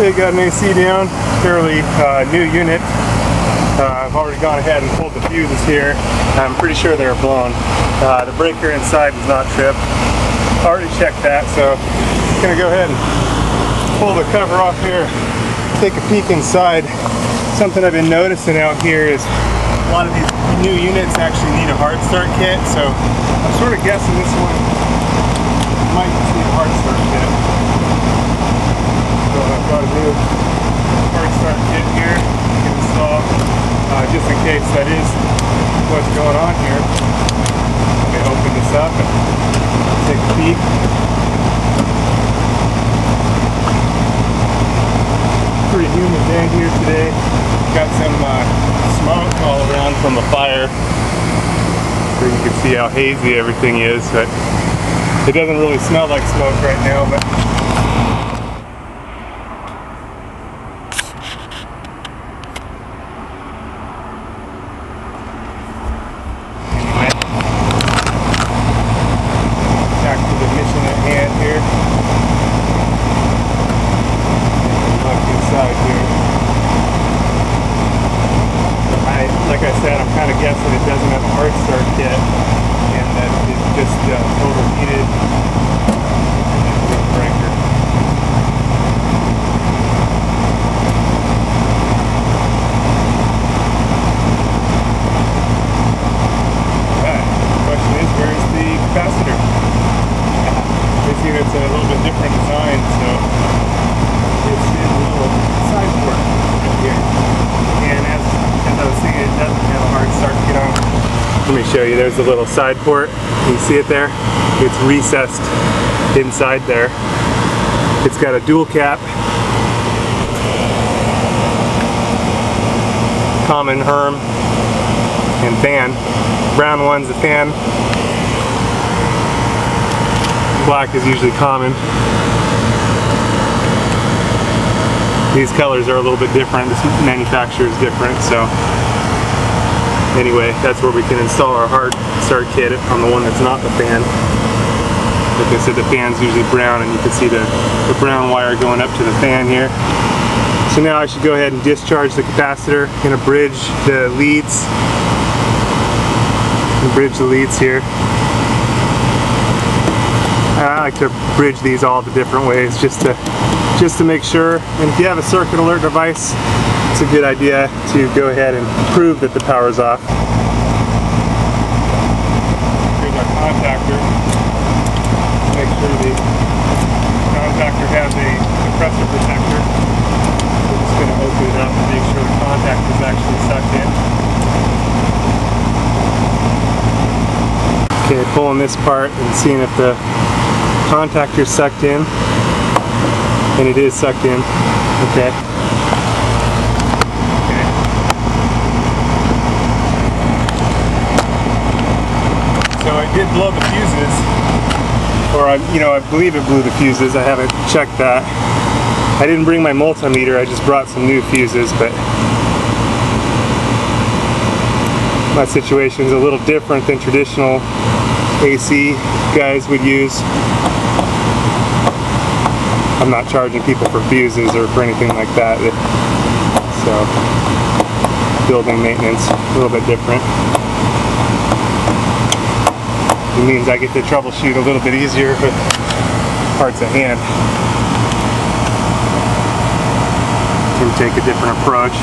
They got an AC down, fairly new unit. I've already gone ahead and pulled the fuses here. I'm pretty sure they're blown. The breaker inside was not tripped. Already checked that, so I'm gonna go ahead and pull the cover off here, take a peek inside. Something I've been noticing out here is a lot of these new units actually need a hard start kit, so I'm sort of guessing this one might just need a hard start kit. So I've got a new hard start kit here you can install, just in case that is what's going on here. Let me open this up and take a peek. Pretty humid day here today. Got some smoke all around from the fire. So you can see how hazy everything is, but it doesn't really smell like smoke right now. But anyway, back to the mission at hand here. Look inside here. Like I said, I'm kind of guessing it doesn't have a hard start kit, and that it's just overheated breaker. Alright, the question is, where's the capacitor? This unit's a little bit different design, so it's in a little side port right here. And as I was saying, it doesn't have a hard start kit on. Let me show you. There's a little side port. You see it there? It's recessed inside there. It's got a dual cap, common, Herm, and fan. Brown one's the fan. Black is usually common. These colors are a little bit different. This manufacturer is different, so anyway, that's where we can install our hard start kit on the one that's not the fan. Like I said, the fan's usually brown, and you can see the brown wire going up to the fan here. So now I should go ahead and discharge the capacitor. I'm going to bridge the leads. Bridge the leads here. I like to bridge these all the different ways just to make sure. And if you have a circuit alert device, it's a good idea to go ahead and prove that the power is off. Here's our contactor. Make sure the contactor has a compressor protector. We're just going to open it up and make sure the contactor is actually sucked in. Okay, pulling this part and seeing if the contactor is sucked in. And it is sucked in. Okay. So I did blow the fuses, or I believe it blew the fuses. I haven't checked that. I didn't bring my multimeter. I just brought some new fuses, but my situation is a little different than traditional AC guys would use. I'm not charging people for fuses or for anything like that. So, building maintenance, a little bit different. It means I get to troubleshoot a little bit easier with parts at hand. And take a different approach.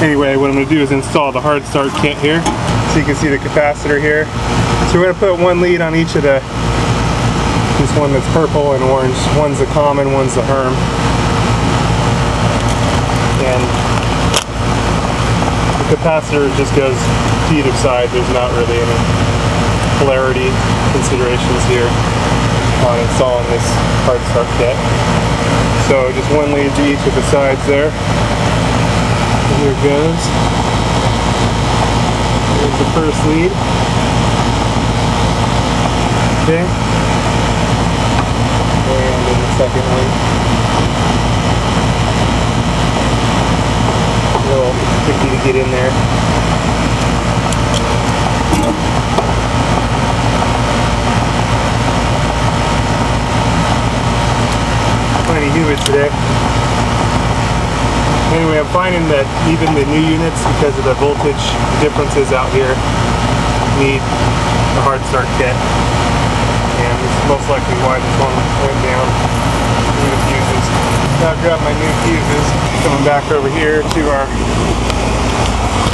Anyway, what I'm going to do is install the hard start kit here. So you can see the capacitor here. So we're going to put one lead on each of this one that's purple and orange. One's the common, one's the Herm. And the capacitor just goes to either side. There's not really any polarity considerations here on installing this hard start kit. So just one lead to each of the sides there. And here it goes. Here's the first lead. Okay. And then the second one. A little tricky to get in there. Plenty humid today. Anyway, I'm finding that even the new units, because of the voltage differences out here, need a hard start kit. And this is most likely why this one went down in the fuses. Now I've got my new fuses. Coming back over here to our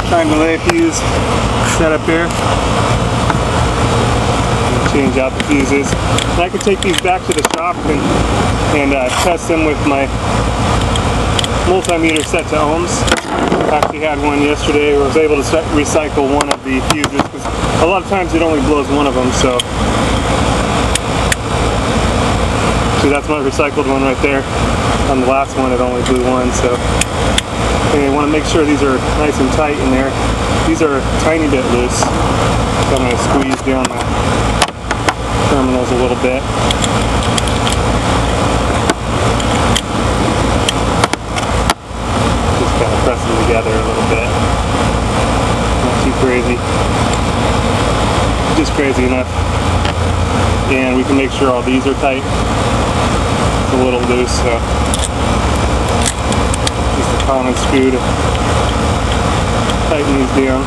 time delay fuse setup here. Change out the fuses. And I can take these back to the shop and test them with my multimeter set to ohms. I actually had one yesterday where I was able to recycle one of the fuses, because a lot of times it only blows one of them. So see, that's my recycled one right there. On the last one it only blew one. So anyway, I want to make sure these are nice and tight in there. These are a tiny bit loose, so I'm going to squeeze down the terminals a little bit. Just kind of press them together a little bit. Not too crazy. Just crazy enough. And we can make sure all these are tight. It's a little loose, so just a common screw to tighten these down.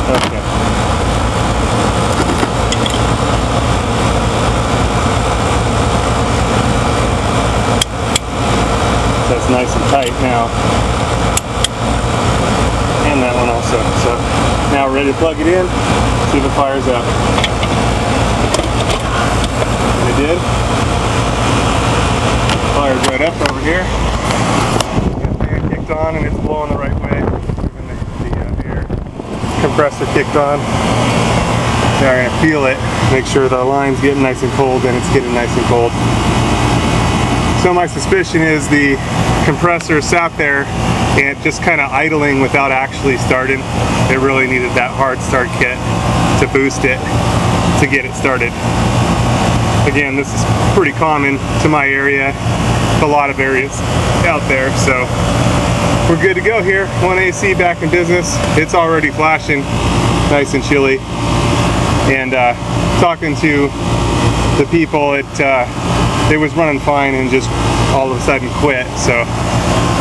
Okay. That's nice and tight now. And that one also. So now we're ready to plug it in, see if it fires up. And it did. Fires right up over here. Got the fan kicked on and it's blowing the right way. Even the air compressor kicked on. Now we're going to feel it, make sure the line's getting nice and cold, and it's getting nice and cold. So my suspicion is the compressor sat there and just kind of idling without actually starting. It really needed that hard start kit to boost it, to get it started. Again, this is pretty common to my area, a lot of areas out there, so we're good to go here. 1AC back in business. It's already flashing nice and chilly. And talking to the people, it was running fine and just all of a sudden quit. So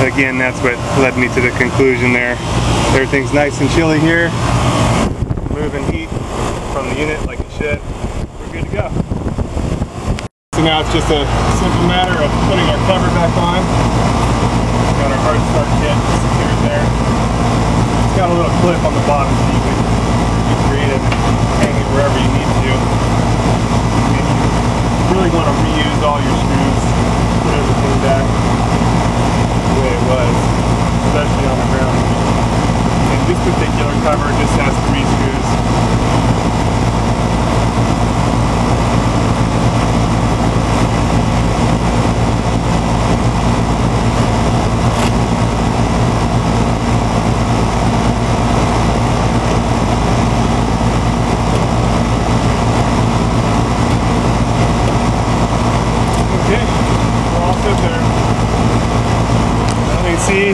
again, that's what led me to the conclusion there. Everything's nice and chilly here, moving heat from the unit like it should. We're good to go. So now it's just a simple matter of putting our cover back on. Got our hard start kit secured there. It's got a little clip on the bottom so you can be creative and hang it wherever you need to. You really want to reuse all your screws, put everything back the way it was, especially on the ground. And this particular cover just has 3 screws.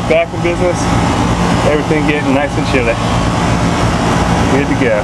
Back in business, everything getting nice and chilly. Good to go.